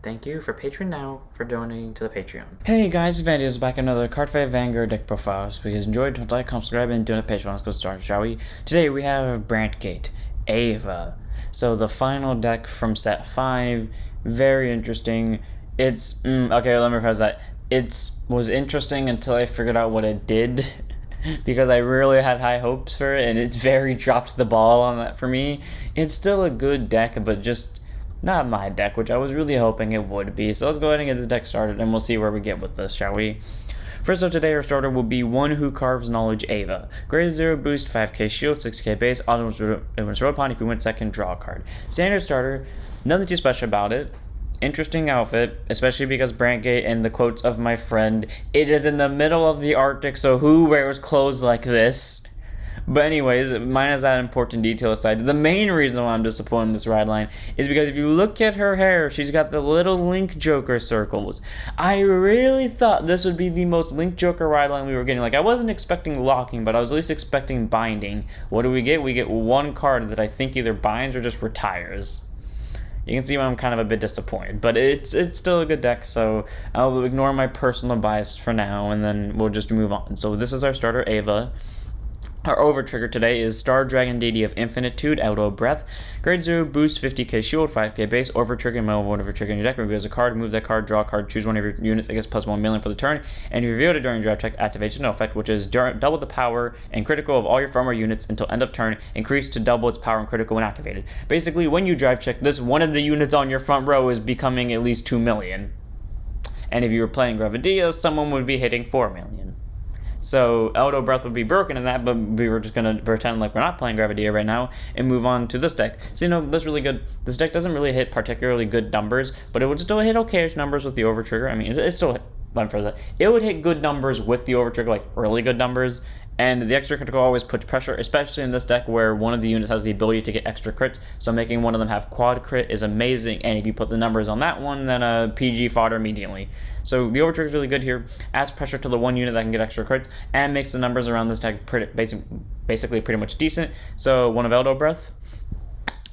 Thank you for Patreon now for donating to the Patreon. Hey guys, Vandy is back another Card 5 Vanguard deck profile. So if you guys enjoyed, don't like, comment, subscribe, and donate Patreon. Let's go start, shall we? Today we have Brandt, Ava. So the final deck from set 5, very interesting. It's, okay, let me rephrase that. It was interesting until I figured out what it did. Because I really had high hopes for it, and it's very dropped the ball on that for me. It's still a good deck, but just not my deck, which I was really hoping it would be. So let's go ahead and get this deck started, and we'll see where we get with this, shall we? First up today, our starter will be one Who Craves Knowledge Ava. Grade 0 boost, 5k shield, 6k base, auto upon if you win second, draw a card. Standard starter, nothing too special about it. Interesting outfit, especially because Brandt, and the quotes of my friend, it is in the middle of the Arctic, so who wears clothes like this? But anyways, minus that important detail aside, the main reason why I'm disappointed in this ride line is because if you look at her hair, she's got the little Link Joker circles. I really thought this would be the most Link Joker ride line we were getting. Like, I wasn't expecting locking, but I was at least expecting binding. What do we get? We get one card that I think either binds or just retires. You can see why I'm kind of a bit disappointed, but it's still a good deck, so I'll ignore my personal bias for now, and then we'll just move on. So this is our starter, Ava. Our over trigger today is Star Dragon Deity of Infinitude, Eldobreath. Grade 0, boost, 50k shield, 5k base, over trigger, over trigger in your deck. Reveals a card, move that card, draw a card, choose one of your units, it gets +1 million for the turn, and if you reveal it during draft check, activates no effect, which is double the power and critical of all your farmer units until end of turn, increased to double its power and critical when activated. Basically, when you draft check this, one of the units on your front row is becoming at least 2 million. And if you were playing Gravidia, someone would be hitting 4 million. So Eldobreath would be broken in that, but we were just going to pretend like we're not playing Gravidia right now and move on to this deck. So, that's really good. This deck doesn't really hit particularly good numbers, but it would still hit okayish numbers with the overtrigger. I mean, it still hit, it would hit good numbers with the overtrigger, like really good numbers. And the extra critical always puts pressure, especially in this deck where one of the units has the ability to get extra crits. So making one of them have quad crit is amazing. And if you put the numbers on that one, then PG fodder immediately. So the overtrigger is really good here. Adds pressure to the one unit that can get extra crits and makes the numbers around this deck basically pretty much decent. So one of Eldobreath.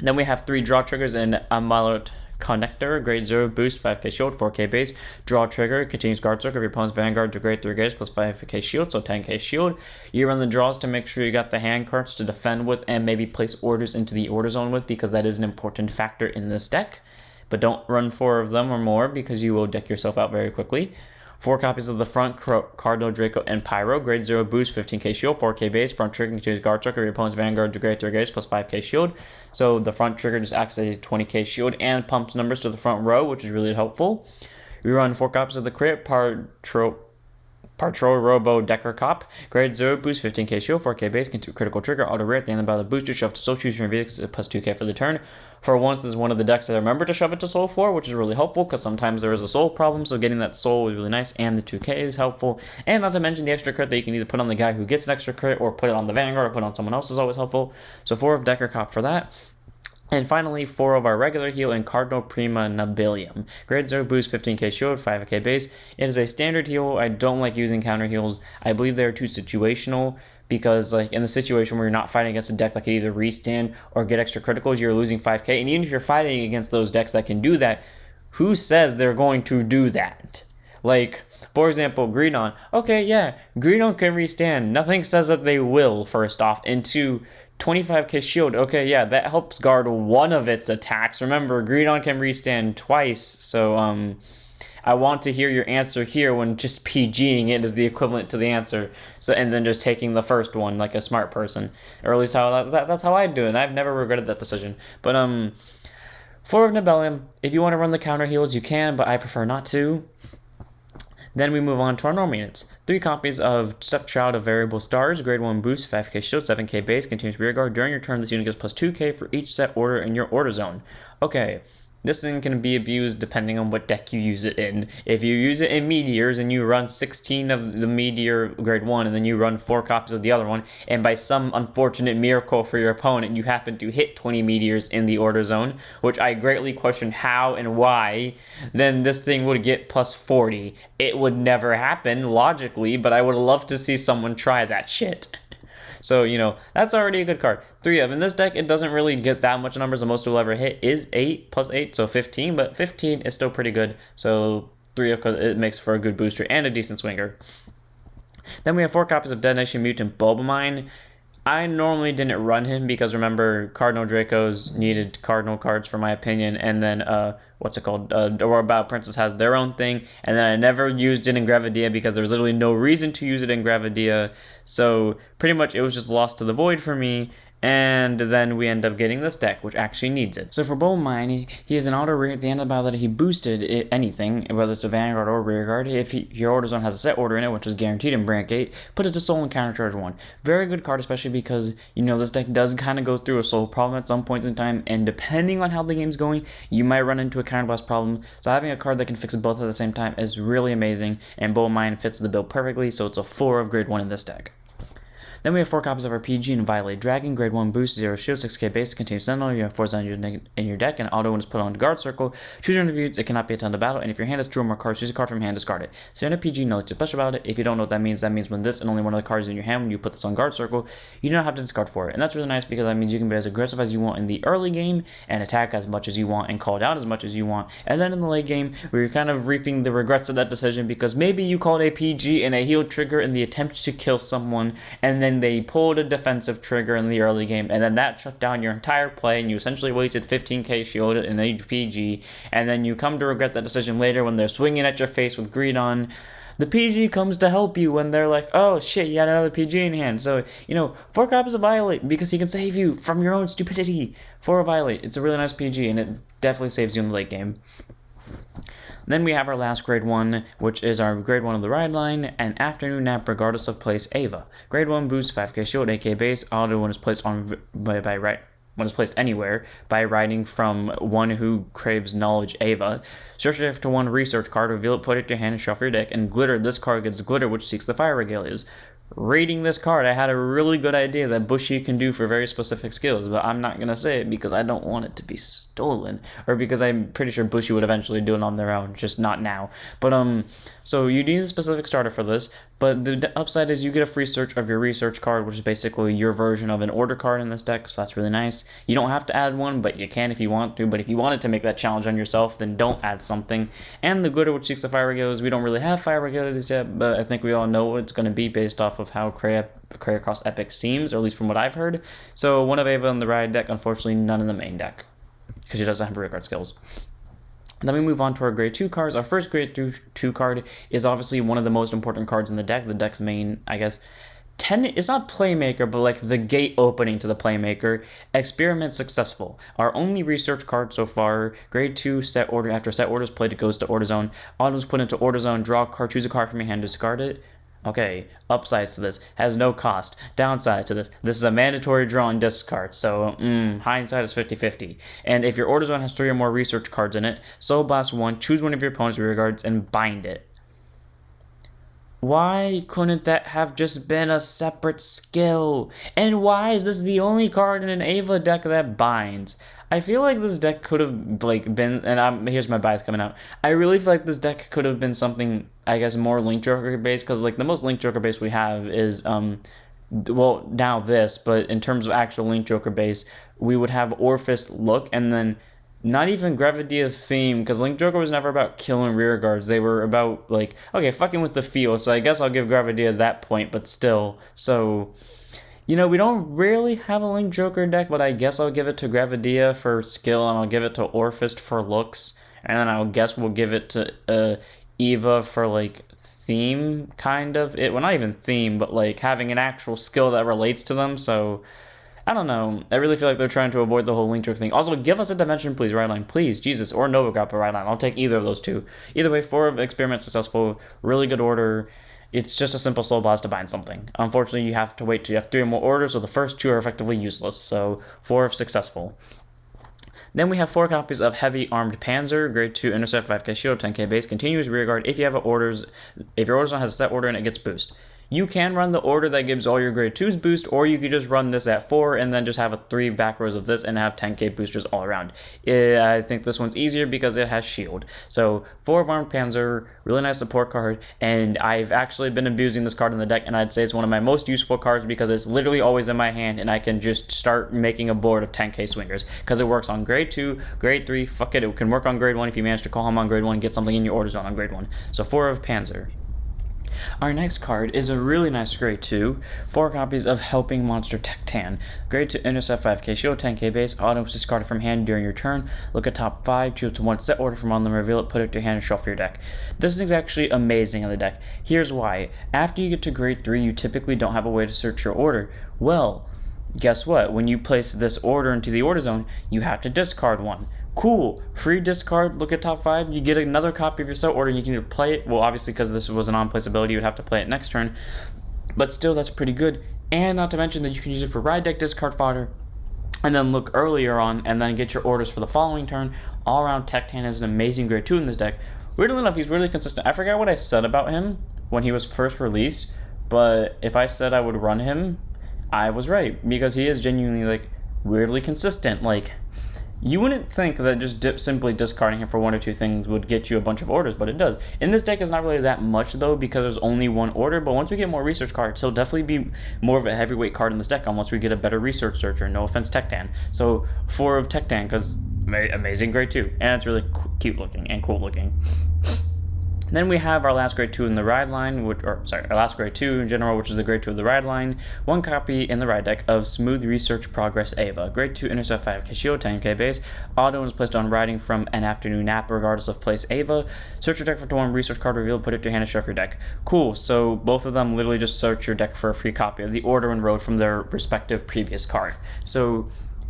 Then we have 3 draw triggers in Ameliorate Connector, grade 0, boost, 5k shield, 4k base, draw trigger, continues guard circle of your opponent's vanguard to grade 3 gaze plus 5k shield, so 10k shield. You run the draws to make sure you got the hand cards to defend with and maybe place orders into the order zone with, because that is an important factor in this deck. But don't run 4 of them or more because you will deck yourself out very quickly. 4 copies of the front Cardinal, Draco, Enpyro, grade 0 boost, 15k shield, 4k base, front trigger continues guard circle of your opponent's vanguard to grade 3 gaze plus 5k shield. So the front trigger just acts as a 20k shield and pumps numbers to the front row, which is really helpful. We run 4 copies of the crit, Patrol Robo Dekarcop, grade 0 boost, 15k shield, 4k base, critical trigger, auto rare at the end of the battle booster, shove to soul, choose your vehicles plus 2k for the turn. For once, this is one of the decks that I remember to shove it to soul for, which is really helpful because sometimes there is a soul problem, so getting that soul is really nice, and the 2k is helpful. And not to mention the extra crit that you can either put on the guy who gets an extra crit or put it on the vanguard or put it on someone else is always helpful. So 4 of Dekarcop for that. And finally, 4 of our regular heal in Cardinal, Prima, Nabilem. Grade 0 boost, 15k shield, 5k base. It is a standard heal. I don't like using counter heals. I believe they are too situational because, like, in the situation where you're not fighting against a deck that can either restand or get extra criticals, you're losing 5k. And even if you're fighting against those decks that can do that, who says they're going to do that? Like, for example, Greedon. Okay, yeah, Greedon can restand. Nothing says that they will, first off. And 2, 25k shield. Okay, yeah, that helps guard one of its attacks. Remember, Greedon can restand twice, so I want to hear your answer here when just PGing it is the equivalent to the answer. So, and then just taking the first one like a smart person, or at least that's how I do it. And I've never regretted that decision. But 4 of Nabilem. If you want to run the counter heals, you can, but I prefer not to. Then we move on to our normal units. 3 copies of Stepchild of Variable Stars, grade 1 boost, 5k shield, 7k base, continues rear guard. During your turn, this unit gets plus 2k for each set order in your order zone. Okay, this thing can be abused depending on what deck you use it in. If you use it in Meteors and you run 16 of the Meteor grade 1 and then you run 4 copies of the other one, and by some unfortunate miracle for your opponent, you happen to hit 20 Meteors in the order zone, which I greatly question how and why, then this thing would get plus 40. It would never happen, logically, but I would love to see someone try that shit. So, that's already a good card. 3 of. In this deck, it doesn't really get that much numbers. The most it will ever hit is 8 plus 8, so 15, but 15 is still pretty good. So 3 of, it makes for a good booster and a decent swinger. Then we have 4 copies of Detonation Mutant Bobalmine. I normally didn't run him because, remember, Cardinal Dracos needed Cardinal cards for my opinion, and then, Aurora Battle Princess has their own thing, and then I never used it in Gravidia because there was literally no reason to use it in Gravidia, so pretty much it was just lost to the void for me. And then we end up getting this deck, which actually needs it. So for Bobalmine, he has an auto rear at the end of the battle that he boosted anything, whether it's a Vanguard or Rearguard. If your order zone has a set order in it, which is guaranteed in Brandt Gate, put it to Soul and countercharge 1. Very good card, especially because, this deck does kind of go through a Soul problem at some points in time, and depending on how the game's going, you might run into a counterblast problem. So having a card that can fix both at the same time is really amazing, and Bobalmine fits the bill perfectly, so it's a 4 of grade 1 in this deck. Then we have 4 copies of our PG and Violate Dragon, grade 1 boost, 0 shield, 6k base, continues Sentinel. You have 4 in your deck, and auto when it's put on guard circle. Choose your interviews, it cannot be attended to battle, and if your hand has 2 or more cards, choose a card from hand, discard it. Standard PG, nothing special about it. If you don't know what that means when this and only one of the cards in your hand, when you put this on guard circle, you do not have to discard for it. And that's really nice because that means you can be as aggressive as you want in the early game, and attack as much as you want, and call down as much as you want. And then in the late game, where you're kind of reaping the regrets of that decision because maybe you called a PG and a heal trigger in the attempt to kill someone, and then they pulled a defensive trigger in the early game, and then that shut down your entire play, and you essentially wasted 15k shielded in a PG, and then you come to regret that decision later when they're swinging at your face with greed on. The PG comes to help you when they're like, oh shit, you had another PG in hand. So, 4 copies of Violate because he can save you from your own stupidity. 4 of Violate. It's a really nice PG, and it definitely saves you in the late game. Then we have our last grade 1, which is our grade 1 of the ride line, an afternoon nap regardless of place Ava. Grade 1 boost 5k shield, 8k base, auto when it's placed when it's placed anywhere by riding from one Who Craves Knowledge Ava. Search it to 1 research card, reveal it, put it to your hand, and shuffle your deck, and glitter. This card gets glitter, which seeks the fire regalias. Reading this card, I had a really good idea that Bushy can do for very specific skills, but I'm not going to say it because I don't want it to be stolen, or because I'm pretty sure Bushy would eventually do it on their own, just not now. But, so you need a specific starter for this, but the upside is you get a free search of your research card, which is basically your version of an order card in this deck, so that's really nice. You don't have to add one, but you can if you want to, but if you wanted to make that challenge on yourself, then don't add something. And the glitter, which seeks the fire regalias, we don't really have fire regalias yet, but I think we all know what it's going to be based off of how Crayacross Epic seems, or at least from what I've heard. So 1 of Ava in the ride deck, unfortunately none in the main deck, because she doesn't have rear guard skills. Then we move on to our grade 2 cards. Our first grade 2 card is obviously one of the most important cards in the deck. The deck's main, it's not Playmaker, but like the gate opening to the Playmaker. Experiment successful. Our only research card so far. Grade 2 set order. After set order is played, it goes to order zone. Autos put into order zone. Draw a card. Choose a card from your hand. Discard it. Okay, upsides to this, has no cost. Downside to this is a mandatory draw and discard, so hindsight is 50-50. And if your order zone has 3 or more research cards in it, Soul Blast 1, choose one of your opponent's rear guards and bind it. Why couldn't that have just been a separate skill? And why is this the only card in an Ava deck that binds? I feel like this deck could have been, and here's my bias coming out. I really feel like this deck could have been something, more Link Joker based, because the most Link Joker base we have is now this, but in terms of actual Link Joker base, we would have Orphist Look, and then not even Gravidia theme, because Link Joker was never about killing rear guards. They were about fucking with the field. So I guess I'll give Gravidia that point, but still, so. We don't really have a Link Joker deck, but I guess I'll give it to Gravidia for skill, and I'll give it to Orphist for looks, and then I guess we'll give it to Eva for, theme, kind of. Well, not even theme, but, having an actual skill that relates to them, so. I don't know. I really feel like they're trying to avoid the whole Link Joker thing. Also, give us a Dimension, please, right line. Please, Jesus, or Novograppa right line. I'll take either of those 2. Either way, 4 of Experiment successful, really good order. It's just a simple Soul Blast to bind something. Unfortunately, you have to wait till you have 3 or more orders, so the first 2 are effectively useless, so 4 of successful. Then we have 4 copies of Heavy Armed Panzer, grade 2, intercept, 5k shield, 10k base, continuous rearguard. If your order zone has a set order and it gets boost. You can run the order that gives all your grade 2s boost, or you could just run this at 4 and then just have a 3 back rows of this and have 10k boosters all around. I think this one's easier because it has shield. So 4 of Armed Panzer, really nice support card, and I've actually been abusing this card in the deck, and I'd say it's one of my most useful cards because it's literally always in my hand and I can just start making a board of 10k swingers because it works on grade 2, grade 3, fuck it can work on grade 1 if you manage to call him on grade 1, get something in your order zone on grade 1. So 4 of Panzer. Our next card is a really nice grade 2, 4 copies of Helping Monster Techtan. Grade 2 intercept 5k shield, 10k base, items discarded from hand during your turn. Look at top 5, choose to 1 set order from on them, reveal it, put it to hand, and shuffle your deck. This is actually amazing in the deck. Here's why. After you get to grade 3, you typically don't have a way to search your order. Well, guess what? When you place this order into the order zone, you have to discard 1. Cool, free discard, look at top 5, you get another copy of your set order and you can either play it, well obviously because this was an on-place ability you would have to play it next turn, but still that's pretty good, and not to mention that you can use it for ride deck discard fodder, and then look earlier on and then get your orders for the following turn. All around Techtan is an amazing grade 2 in this deck. Weirdly enough, he's really consistent. I forgot what I said about him when he was first released, but if I said I would run him, I was right, because he is genuinely like weirdly consistent. Like, you wouldn't think that just simply discarding him for 1 or 2 things would get you a bunch of orders, but it does. In this deck, it's not really that much, though, because there's only 1 order, but once we get more research cards, he'll definitely be more of a heavyweight card in this deck unless we get a better research searcher. No offense, Techtan. So 4 of Techtan, because amazing grade 2, and it's really cute looking and cool looking. Then we have our last grade 2 in the ride line, our last grade 2 in general, which is the grade 2 of the ride line. 1 copy in the ride deck of Smooth Research Progress Ava. Grade 2 intercept 5k shield, 10k base. Auto is placed on riding from an afternoon nap regardless of place Ava. Search your deck for 1 research card reveal, put it to your hand and shuffle your deck. Cool, so both of them literally just search your deck for a free copy of the order and road from their respective previous card. So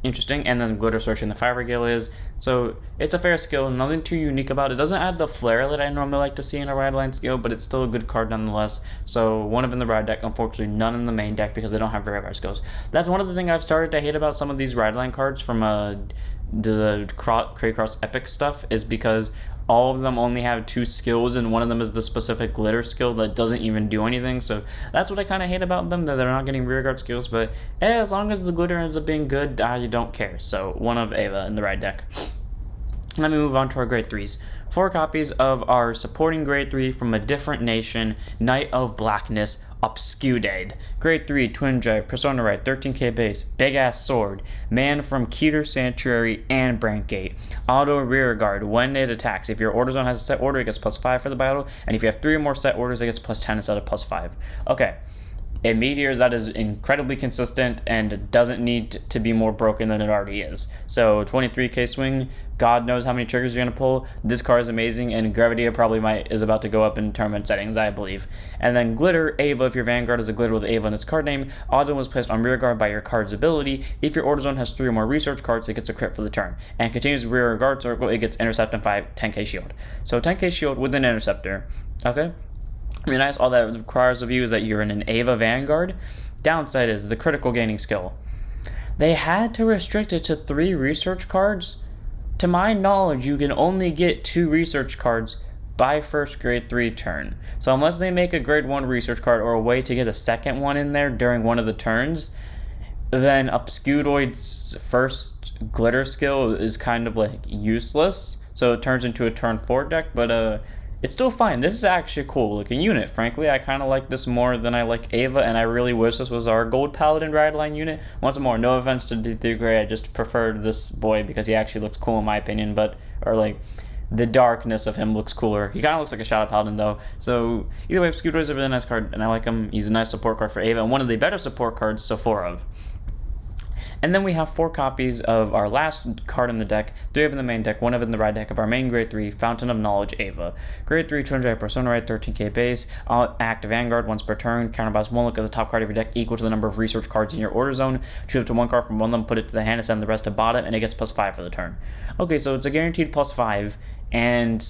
interesting, and then glitter searching the 5 regalias. So it's a fair skill, nothing too unique about it. It doesn't add the flair that I normally like to see in a ride line skill, but it's still a good card nonetheless. So 1 of in the ride deck, unfortunately none in the main deck because they don't have very rare skills. That's one of the things I've started to hate about some of these ride line cards from the Craycross Epic stuff, is because all of them only have 2 skills, and one of them is the specific glitter skill that doesn't even do anything. So that's what I kind of hate about them, that they're not getting rearguard skills, but as long as the glitter ends up being good, I don't care. So 1 of Ava in the ride deck. Let me move on to our grade 3s. 4 copies of our supporting grade 3 from a different nation, Knight of Blackness, Obscudeid. Grade 3, Twin Drive, Persona Right, 13k base, Big Ass Sword, Man from Keter Sanctuary, and Brandt Gate. Auto Rear Guard, when it attacks. If your order zone has a set order, it gets +5 for the battle, and if you have 3 or more set orders, it gets +10 instead of +5. Okay. It meteors, that is incredibly consistent and doesn't need to be more broken than it already is. So 23k swing, God knows how many triggers you're going to pull. This card is amazing, and Gravity is about to go up in tournament settings, I believe. And then Glitter, Ava, if your Vanguard is a Glitter with Ava in its card name, auto is placed on rear guard by your card's ability. If your order zone has 3 or more research cards, it gets a crit for the turn. And continues rear guard circle, it gets intercept and 10k shield. So 10k shield with an interceptor. Okay? I mean, nice. All that requires of you is that you're in an Ava Vanguard. Downside is the critical gaining skill. They had to restrict it to 3 research cards. To my knowledge, you can only get 2 research cards by first grade 3 turn. So unless they make a grade 1 research card or a way to get a second one in there during one of the turns, then Obscudeid's first glitter skill is kind of like useless. So it turns into a turn 4 deck, but it's still fine. This is actually a cool looking unit. Frankly, I kind of like this more than I like Ava, and I really wish this was our Gold Paladin ride line unit. Once more, no offense to D3 Gray, I just preferred this boy because he actually looks cool in my opinion, the darkness of him looks cooler. He kind of looks like a Shadow Paladin though. So either way, Obscudeid is a really nice card, and I like him. He's a nice support card for Ava, and one of the better support cards, so 4 of. And then we have 4 copies of our last card in the deck, 3 of in the main deck, 1 of in the ride deck of our main grade 3, Fountain of Knowledge Ava. Grade 3, 200 Persona Right, 13k base, act Vanguard once per turn, counterbalance 1 look at the top card of your deck equal to the number of research cards in your order zone, choose up to 1 card from one of them, put it to the hand and send the rest to bottom, and it gets +5 for the turn. Okay, so it's a guaranteed +5, and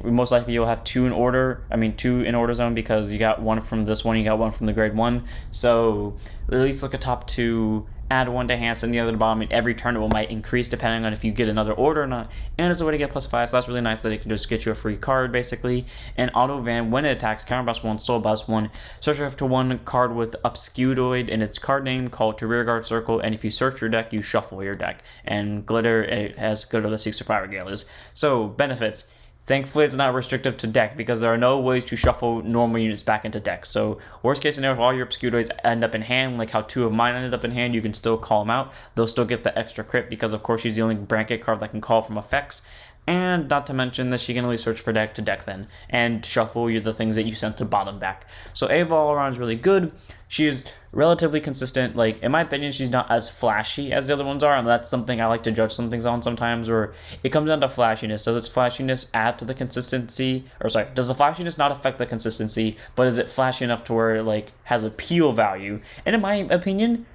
most likely you'll have 2 in order zone because you got 1 from this one, you got 1 from the grade 1, so at least look at top 2 add one to hand, send the other to bottom, and every turn it might increase depending on if you get another order or not. And it's a way to get +5, so that's really nice that it can just get you a free card basically. And auto van, when it attacks, counterblast 1, soul blast 1, search after one card with Obscudeid in its card name, call it to rearguard circle, and if you search your deck, you shuffle your deck. And glitter, it has glitter that seeks to fire regalas. So benefits. Thankfully, it's not restrictive to deck because there are no ways to shuffle normal units back into deck. So, worst case scenario, if all your Obscudoids end up in hand, like how 2 of mine ended up in hand, you can still call them out. They'll still get the extra crit because, of course, she's the only Brandt card that can call from effects. And not to mention that she can only search for deck to deck then, and shuffle you the things that you sent to bottom back. So Ava all around is really good. She is relatively consistent. Like, in my opinion, she's not as flashy as the other ones are, and that's something I like to judge some things on sometimes, where it comes down to flashiness. Does its flashiness add to the consistency? Or sorry, does the flashiness not affect the consistency, but is it flashy enough to where it, like, has appeal value? And in my opinion,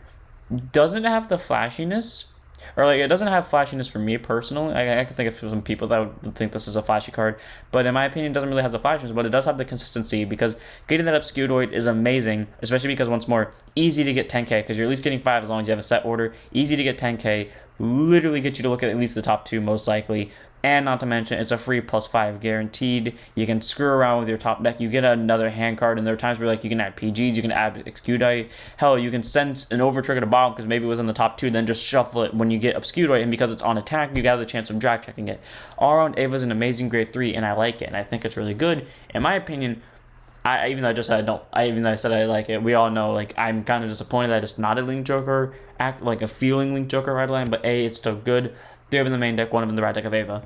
doesn't it have the flashiness? Or, like, it doesn't have flashiness for me personally. I can think of some people that would think this is a flashy card. But in my opinion, it doesn't really have the flashiness. But it does have the consistency because getting that Obscudoid is amazing. Especially because, once more, easy to get 10k. Because you're at least getting 5 as long as you have a set order. Easy to get 10k. Literally get you to look at least the top 2 most likely. And not to mention, it's a free +5 guaranteed. You can screw around with your top deck. You get another hand card, and there are times where, like, you can add PGs, you can add Obscudeid. Hell, you can send an over trigger to bottom because maybe it was in the top 2, then just shuffle it when you get Obscudeid, and because it's on attack, you have the chance of drive checking it. All around, Ava's an amazing grade 3, and I like it, and I think it's really good. In my opinion, even though I just said I don't, even though I said I like it, we all know, like, I'm kind of disappointed that it's not a Link Joker, like a feeling Link Joker ride line, but A, it's still good. 3 of them in the main deck, 1 of them in the ride deck of Ava.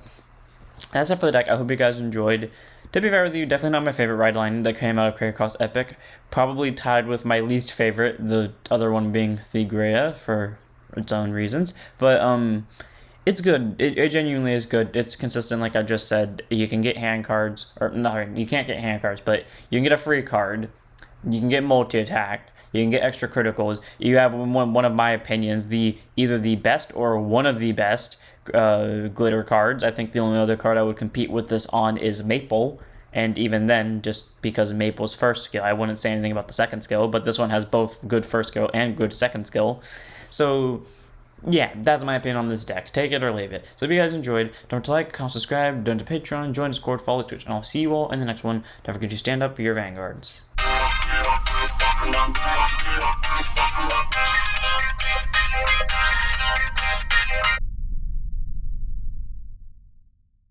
That's it for the deck. I hope you guys enjoyed. To be fair with you, definitely not my favorite ride line that came out of Dekarcop Epic. Probably tied with my least favorite, the other one being Thegrea for its own reasons. But it's good. It genuinely is good. It's consistent, like I just said. You can get hand cards, or no, you can't get hand cards, but you can get a free card. You can get multi-attack. You can get extra criticals. You have one of my opinions, either the best or one of the best glitter cards. I think the only other card I would compete with this on is Maple, and even then, just because Maple's first skill, I wouldn't say anything about the second skill, but this one has both good first skill and good second skill. So yeah, that's my opinion on this deck. Take it or leave it. So if you guys enjoyed, don't forget to like, comment, subscribe, donate to Patreon, join Discord, follow Twitch, and I'll see you all in the next one. Don't forget to stand up for your vanguards.